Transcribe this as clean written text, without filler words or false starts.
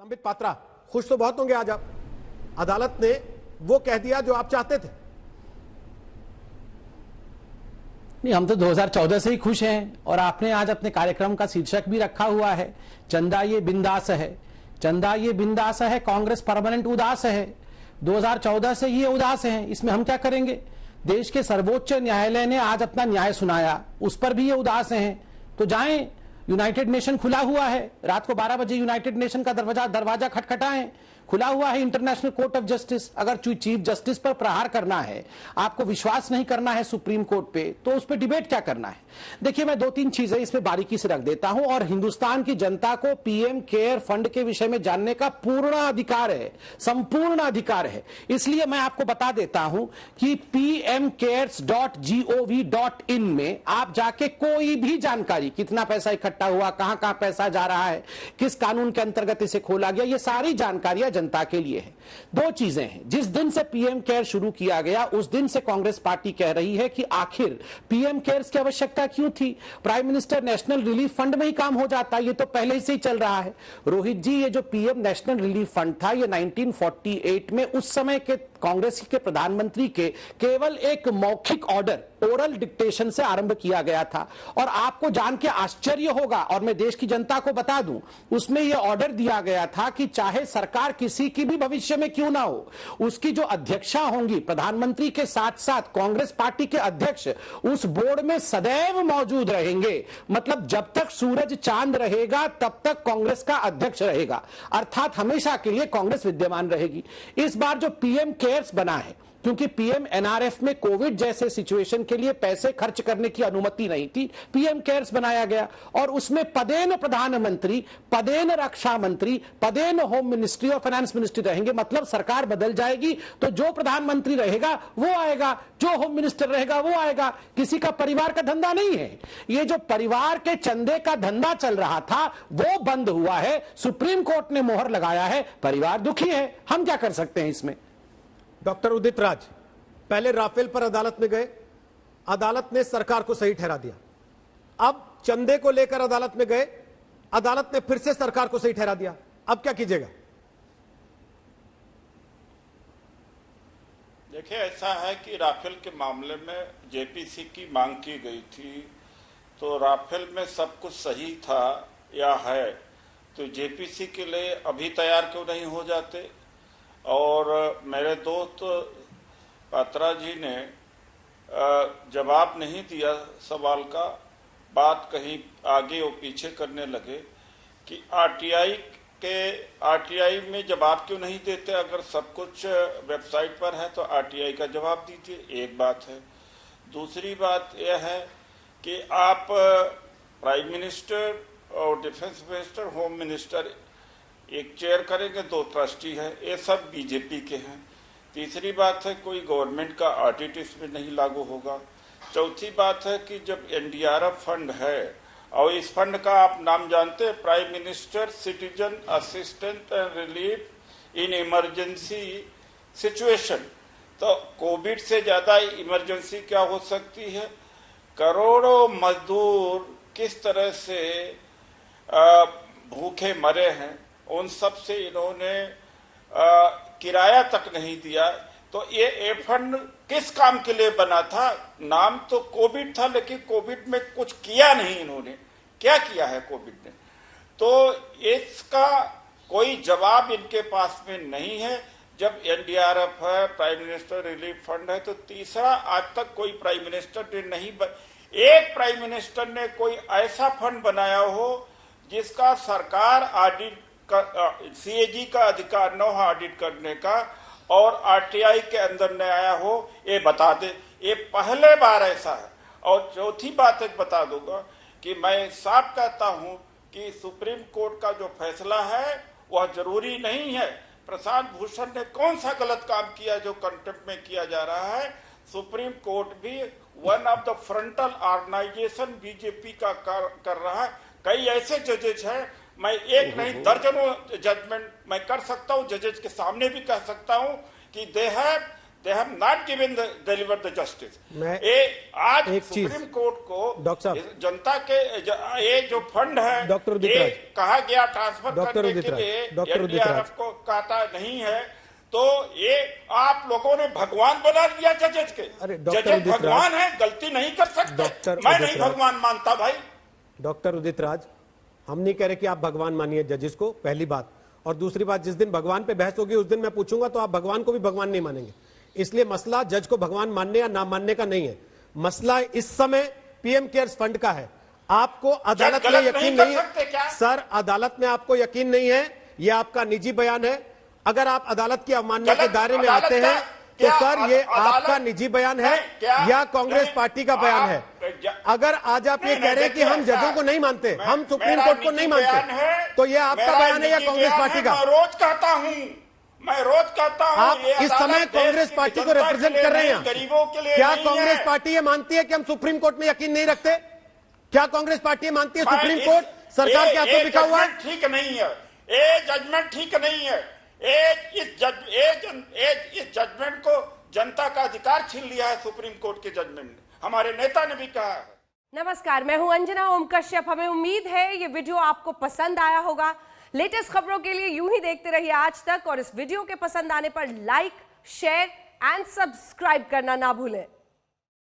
संबित पात्रा, खुश तो बहुत होंगे आज आप। अदालत ने वो कह दिया जो आप चाहते थे। नहीं, हम तो 2014 से ही खुश हैं। और आपने आज अपने कार्यक्रम का शीर्षक भी रखा हुआ है, चंदा ये बिंदास है। चंदा ये बिंदास है, कांग्रेस परमानेंट उदास है। 2014 से ये उदास है, इसमें हम क्या करेंगे। देश के सर्वोच्च न्यायालय ने आज अपना न्याय सुनाया, उस पर भी ये उदास हैं। तो जाएं, यूनाइटेड नेशन खुला हुआ है, रात को 12 बजे यूनाइटेड नेशन का दरवाजा खटखटाएं। खुला हुआ है इंटरनेशनल कोर्ट ऑफ जस्टिस। अगर चीफ जस्टिस पर प्रहार करना है, आपको विश्वास नहीं करना है सुप्रीम कोर्ट पे, तो उस पर डिबेट क्या करना है। देखिए, मैं 2-3 चीजें इसमें बारीकी से रख देता हूं। और हिंदुस्तान की जनता को पीएम केयर फंड के विषय में जानने का पूर्ण अधिकार है, संपूर्ण अधिकार है। इसलिए मैं आपको बता देता हूं कि pmcares.gov.in में आप जाके कोई भी जानकारी, कितना पैसा इकट्ठा हुआ, कहां कहां पैसा जा रहा है, किस कानून के अंतर्गत इसे खोला गया, ये सारी जानकारियां जनता के लिए है। 2 चीजें हैं। जिस दिन से पीएम केयर शुरू किया गया, उस दिन से कांग्रेस पार्टी कह रही है कि आखिर पीएम केयर्स की आवश्यकता क्यों थी। Prime minister national relief fund में ही काम हो जाता, ये तो पहले से ही चल रहा है। रोहित जी, ये जो पीएम नेशनल रिलीफ फंड था, ये 1948 में उस समय के कांग्रेस के प्रधानमंत्री के केवल एक मौखिक ऑर्डर, ओरल डिक्टेशन से आरंभ किया गया था। और आपको जान के आश्चर्य होगा, और मैं देश की जनता को बता दूं, उसमें यह ऑर्डर दिया गया था कि चाहे सरकार किसी की भी भविष्य में क्यों ना हो, उसकी जो अध्यक्षा होंगी, प्रधानमंत्री के साथ साथ कांग्रेस पार्टी के अध्यक्ष उस बोर्ड में सदैव मौजूद रहेंगे। मतलब जब तक सूरज चांद रहेगा तब तक कांग्रेस का अध्यक्ष रहेगा, अर्थात हमेशा के लिए कांग्रेस विद्यमान रहेगी। इस बार जो पीएम केयर्स बना है, क्योंकि पीएम एनआरएफ में कोविड जैसे सिचुएशन के लिए पैसे खर्च करने की अनुमति नहीं थी, पीएम केयर्स बनाया गया। और उसमें पदेन प्रधानमंत्री, पदेन रक्षा मंत्री, पदेन होम मिनिस्ट्री और फाइनेंस मिनिस्ट्री रहेंगे। मतलब सरकार बदल जाएगी तो जो प्रधानमंत्री रहेगा वो आएगा, जो होम मिनिस्टर रहेगा वो आएगा। किसी का परिवार का धंधा नहीं है। ये जो परिवार के चंदे का धंधा चल रहा था वो बंद हुआ है, सुप्रीम कोर्ट ने मोहर लगाया है, परिवार दुखी है। हम क्या कर सकते हैं इसमें। डॉक्टर उदित राज, पहले राफेल पर अदालत में गए, अदालत ने सरकार को सही ठहरा दिया। अब चंदे को लेकर अदालत में गए, अदालत ने फिर से सरकार को सही ठहरा दिया। अब क्या कीजिएगा। देखिए, ऐसा है कि राफेल के मामले में जेपीसी की मांग की गई थी, तो राफेल में सब कुछ सही था या है, तो जेपीसी के लिए अभी तैयार क्यों नहीं हो जाते। और मेरे दोस्त पात्रा जी ने जवाब नहीं दिया सवाल का, बात कहीं आगे और पीछे करने लगे कि आरटीआई में जवाब क्यों नहीं देते। अगर सब कुछ वेबसाइट पर है तो आरटीआई का जवाब दीजिए, एक बात है। दूसरी बात यह है कि आप प्राइम मिनिस्टर और डिफेंस मिनिस्टर, होम मिनिस्टर एक चेयर करेंगे, 2 ट्रस्टी है, ये सब बीजेपी के हैं। तीसरी बात है, कोई गवर्नमेंट का ऑडिट इसमें नहीं लागू होगा। चौथी बात है कि जब एनडीआरएफ फंड है, और इस फंड का आप नाम जानते हैं, prime minister citizen assistant and relief in emergency situation, तो कोविड से ज्यादा इमरजेंसी क्या हो सकती है। करोड़ों मजदूर किस तरह से भूखे मरे हैं, उन सब से इन्होंने किराया तक नहीं दिया। तो ये फंड किस काम के लिए बना था। नाम तो कोविड था, लेकिन कोविड में कुछ किया नहीं इन्होंने। क्या किया है कोविड ने, तो इसका कोई जवाब इनके पास में नहीं है। जब एनडीआरएफ है, प्राइम मिनिस्टर रिलीफ फंड है, तो तीसरा आज तक कोई प्राइम मिनिस्टर ने नहीं एक प्राइम मिनिस्टर ने कोई ऐसा फंड बनाया हो जिसका सरकार ऑडिट, सीएजी का अधिकार न हो ऑडिट करने का, और आरटीआई के अंदर न आया हो, ये बता दे। ये पहले बार ऐसा है। और चौथी बात एक बता दूंगा कि मैं साफ कहता हूं कि सुप्रीम कोर्ट का जो फैसला है वह जरूरी नहीं है। प्रशांत भूषण ने कौन सा गलत काम किया जो कंटेम्प्ट में किया जा रहा है। सुप्रीम कोर्ट भी one of the frontal organization BJP का कर रहा है। कई ऐसे जजेज हैं, मैं एक नहीं दर्जनों जजमेंट मैं कर सकता हूं, जजेज के सामने भी कह सकता हूं कि they have they have not given delivered the justice. आज सुप्रीम कोर्ट को डॉक्टर साहब, जनता के ये जो फंड है डॉक्टर उदित ये राज, कहा गया ट्रांसफर करने के लिए एनडीआरएफ को काटा नहीं है, तो ये आप लोगों ने भगवान बना दिया जजेस के। जजेस भगवान है, गलती नहीं कर सकते। मैं नहीं भगवान मानता भाई। डॉक्टर उदित राज, हम नहीं कह रहे कि आप भगवान मानिए जजेस को, पहली बात। और दूसरी बात, जिस दिन भगवान पे बहस होगी उस दिन मैं पूछूंगा तो आप भगवान को भी भगवान नहीं मानेंगे। इसलिए मसला जज को भगवान मानने या ना मानने का नहीं है, मसला इस समय पीएम केयर्स फंड का है। आपको अदालत में यकीन नहीं है सर, अदालत में आपको यकीन नहीं है, यह आपका निजी बयान है। अगर आप अदालत की अवमानना के दायरे में आते हैं तो सर ये आपका निजी बयान है या कांग्रेस पार्टी का बयान है। अगर आज आप ये कह रहे हैं कि हम जजों को नहीं मानते, हम सुप्रीम कोर्ट को नहीं मानते, तो ये आपका बयान है या कांग्रेस पार्टी का? रोज कहता हूँ, मैं रोज कहता हूँ। आप इस समय कांग्रेस पार्टी को रिप्रेजेंट कर रहे हैं, गरीबों के लिए। क्या कांग्रेस पार्टी ये मानती है कि हम सुप्रीम कोर्ट में यकीन नहीं रखते? क्या कांग्रेस पार्टी ये मानती है सुप्रीम कोर्ट सरकार के हाथों बिका हुआ है? ठीक नहीं है, ये जजमेंट ठीक नहीं है। इस जजमेंट को जनता का अधिकार छीन लिया है सुप्रीम कोर्ट के जजमेंट ने, हमारे नेता ने भी कहा है। नमस्कार, मैं हूं अंजना ओम कश्यप। हमें उम्मीद है ये वीडियो आपको पसंद आया होगा। लेटेस्ट खबरों के लिए यूं ही देखते रहिए आज तक, और इस वीडियो के पसंद आने पर लाइक, शेयर एंड सब्सक्राइब करना ना भूलें।